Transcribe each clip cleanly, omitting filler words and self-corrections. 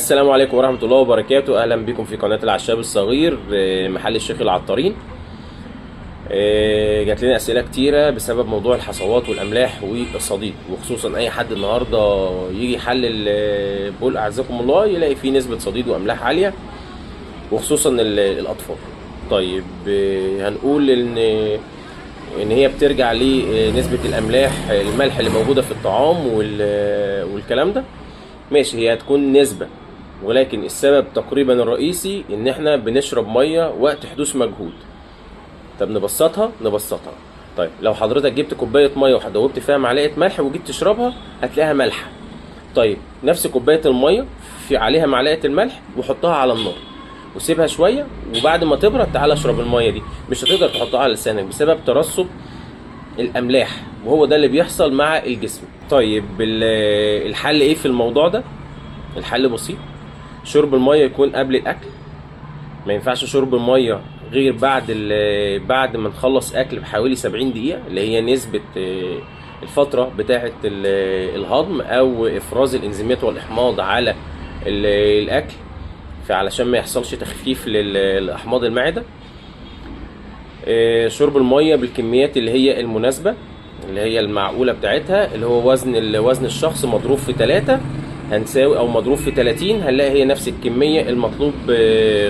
السلام عليكم ورحمة الله وبركاته. أهلا بكم في قناة العشاب الصغير محل الشيخ العطارين. جات لنا أسئلة كتيرة بسبب موضوع الحصوات والأملاح والصديد، وخصوصا أي حد النهاردة يجي يحلل بول أعزكم الله يلاقي فيه نسبة صديد وأملاح عالية، وخصوصا الأطفال. طيب هنقول إن هي بترجع لنسبة الأملاح الملح اللي موجودة في الطعام والكلام ده. ماشي، هي هتكون نسبة، ولكن السبب تقريبا الرئيسي ان احنا بنشرب ميه وقت حدوث مجهود. طب نبسطها. طيب لو حضرتك جبت كوبايه ميه ودوبت فيها معلقه ملح وجيت تشربها هتلاقيها مالحه. طيب نفس كوبايه الميه في عليها معلقه الملح وحطها على النار وسيبها شويه، وبعد ما تبرد تعالى اشرب الميه دي. مش هتقدر تحطها على لسانك بسبب ترسب الاملاح، وهو ده اللي بيحصل مع الجسم. طيب الحل ايه في الموضوع ده؟ الحل بسيط، شرب الميه يكون قبل الاكل. ما ينفعش شرب الميه غير بعد ما نخلص اكل بحوالي 70 دقيقه، اللي هي نسبه الفتره بتاعه الهضم او افراز الانزيمات والاحماض على الاكل، فعلشان ما يحصلش تخفيف لاحماض المعده. شرب الميه بالكميات اللي هي المناسبه، اللي هي المعقوله بتاعتها، اللي هو وزن الشخص مضروب في 3 هنساوي، او مضروب في 30 هنلاقي هي نفس الكميه المطلوب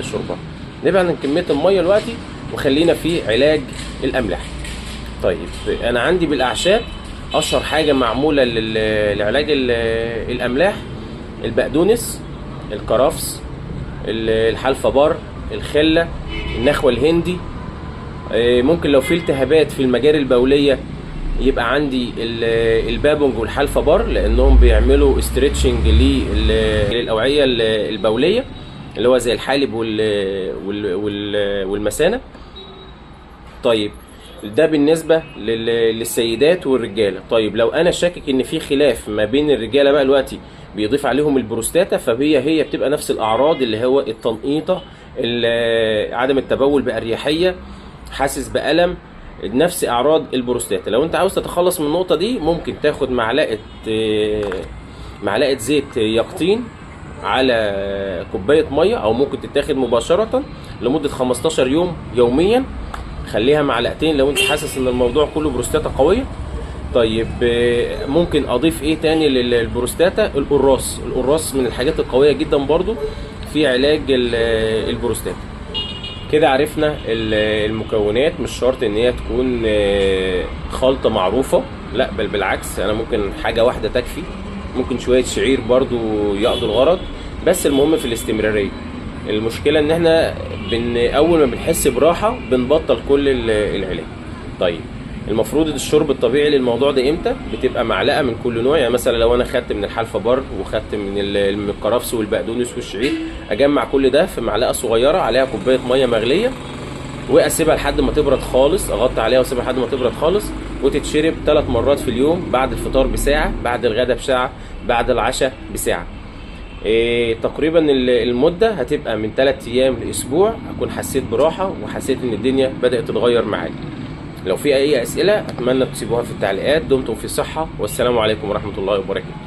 شربها. نبعد عن كميه الميه دلوقتي وخلينا في علاج الاملاح. طيب انا عندي بالاعشاب اشهر حاجه معموله لعلاج الاملاح: البقدونس، الكرفس، الحلفبار، الخله، النخوه الهندي. ممكن لو في التهابات في المجاري البوليه يبقى عندي البابونج والحلفبار، لانهم بيعملوا استريتشنج للاوعيه البوليه اللي هو زي الحالب والمثانه. طيب ده بالنسبه للسيدات والرجاله. طيب لو انا شاكك ان في خلاف ما بين الرجاله بقى دلوقتي بيضيف عليهم البروستاتا، فهي بتبقى نفس الاعراض، اللي هو التنقيطه، عدم التبول باريحيه، حاسس بالم، نفس اعراض البروستاتا. لو انت عاوز تتخلص من النقطه دي ممكن تاخد معلقه زيت يقطين على كوبايه ميه، او ممكن تتاخد مباشره لمده 15 يوم يوميا. خليها معلقتين لو انت حاسس ان الموضوع كله بروستاتا قويه. طيب ممكن اضيف ايه تاني للبروستاتا؟ القراص من الحاجات القويه جدا برضو في علاج البروستاتا. كده عرفنا المكونات. مش شرط ان هي تكون خلطة معروفة، لا بل بالعكس، انا ممكن حاجة واحدة تكفي، ممكن شوية شعير برضو يقضوا الغرض، بس المهم في الاستمرارية. المشكلة ان احنا اول ما بنحس براحة بنبطل كل العلاج. طيب المفروض الشرب الطبيعي للموضوع ده امتى؟ بتبقى معلقه من كل نوع. يعني مثلا لو انا خدت من الحلفبار وخدت من الكرفس والبقدونس والشعير، اجمع كل ده في معلقه صغيره عليها كوبايه ميه مغليه، واسيبها لحد ما تبرد خالص، اغطي عليها واسيبها لحد ما تبرد خالص، وتتشرب 3 مرات في اليوم: بعد الفطار بساعه، بعد الغداء بساعه، بعد العشاء بساعه. تقريبا المده هتبقى من 3 ايام لاسبوع، اكون حسيت براحه وحسيت ان الدنيا بدات تتغير معايا. لو في اي اسئله اتمنى تسيبوها في التعليقات. دمتم في صحه، والسلام عليكم ورحمه الله وبركاته.